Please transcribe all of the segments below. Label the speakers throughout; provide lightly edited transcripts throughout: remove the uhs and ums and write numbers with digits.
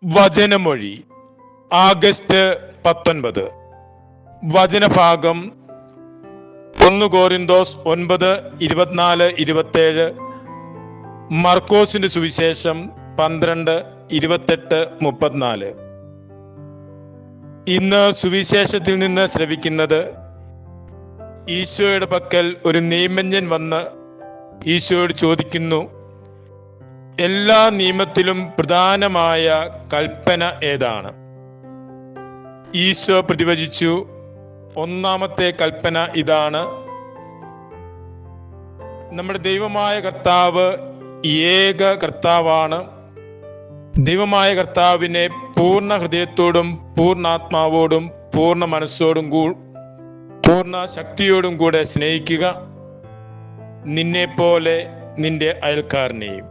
Speaker 1: വചനമൊഴി August 19. വചനഭാഗം 1 കോരിന്തോസ് 9:24-27, മർക്കോസിന്റെ സുവിശേഷം 12:28-34. ഇന്ന് സുവിശേഷത്തിൽ നിന്ന് ശ്രവിക്കുന്നത്, ഈശോയുടെ പക്കൽ ഒരു നിയമജ്ഞൻ വന്ന് ഈശോയോട് ചോദിക്കുന്നു, എല്ലാ നിയമത്തിലും പ്രധാനമായ കൽപ്പന ഏതാണ്? ഈശോ പ്രതിവചിച്ചു, ഒന്നാമത്തെ കൽപ്പന ഇതാണ്: നമ്മുടെ ദൈവമായ കർത്താവ് ഏക കർത്താവാണ്. ദൈവമായ കർത്താവിനെ പൂർണ്ണ ഹൃദയത്തോടും പൂർണ്ണാത്മാവോടും പൂർണ്ണ മനസ്സോടും പൂർണ്ണ ശക്തിയോടും കൂടെ സ്നേഹിക്കുക, നിന്നെപ്പോലെ നിന്റെ അയൽക്കാരനെയും.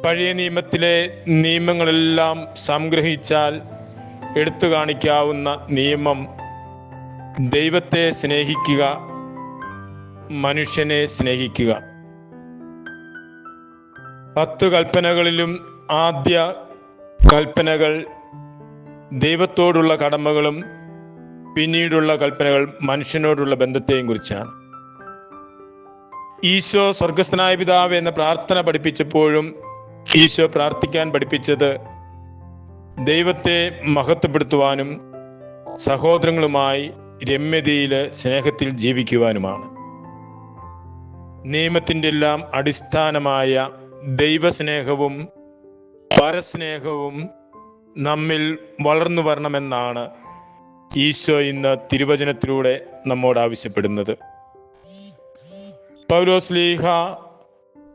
Speaker 1: പഴയ നിയമത്തിലെ നിയമങ്ങളെല്ലാം സംഗ്രഹിച്ചാൽ എടുത്തു കാണിക്കാവുന്ന നിയമം ദൈവത്തെ സ്നേഹിക്കുക, മനുഷ്യനെ സ്നേഹിക്കുക. 10 കൽപ്പനകളിലും ആദ്യ കൽപ്പനകൾ ദൈവത്തോടുള്ള കടമകളും പിന്നീടുള്ള കൽപ്പനകൾ മനുഷ്യനോടുള്ള ബന്ധത്തെയും കുറിച്ചാണ്. ഈശോ സ്വർഗസ്ഥനായ പിതാവേ എന്ന പ്രാർത്ഥന പഠിപ്പിച്ചപ്പോഴും ഈശോ പ്രാർത്ഥിക്കാൻ പഠിപ്പിച്ചത് ദൈവത്തെ മഹത്വപ്പെടുത്തുവാനും സഹോദരങ്ങളുമായി രമ്യതയിൽ സ്നേഹത്തിൽ ജീവിക്കുവാനുമാണ്. നിയമത്തിൻ്റെ എല്ലാം അടിസ്ഥാനമായ ദൈവസ്നേഹവും പരസ്നേഹവും നമ്മിൽ വളർന്നു വരണമെന്നാണ് ഈശോ ഇന്ന് തിരുവചനത്തിലൂടെ നമ്മോട് ആവശ്യപ്പെടുന്നത്. പൗലോസ് ശ്ലീഹ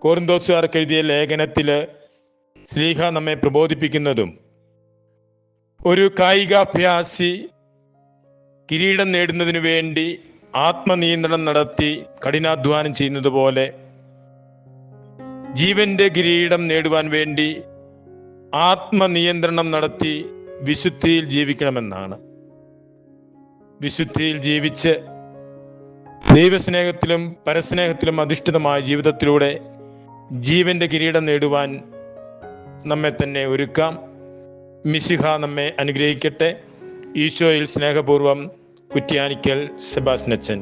Speaker 1: കോരിന്തോസുകാർക്ക് എഴുതിയ ലേഖനത്തിൽ ശ്ലീഹ നമ്മെ പ്രബോധിപ്പിക്കുന്നതും, ഒരു കായികാഭ്യാസി കിരീടം നേടുന്നതിനു വേണ്ടി ആത്മനിയന്ത്രണം നടത്തി കഠിനാധ്വാനം ചെയ്യുന്നത് പോലെ ജീവന്റെ കിരീടം നേടുവാൻ വേണ്ടി ആത്മനിയന്ത്രണം നടത്തി വിശുദ്ധിയിൽ ജീവിക്കണമെന്നാണ്. വിശുദ്ധിയിൽ ജീവിച്ച് ദൈവസ്നേഹത്തിലും പരസ്നേഹത്തിലും അധിഷ്ഠിതമായ ജീവിതത്തിലൂടെ ജീവന്റെ കിരീടം നേടുവാൻ നമ്മെ തന്നെ ഒരുക്കാം. മിശിഹ നമ്മെ അനുഗ്രഹിക്കട്ടെ. ഈശോയിൽ സ്നേഹപൂർവം, കുറ്റ്യാനിക്കൽ സെബാസ്റ്റ്യൻ.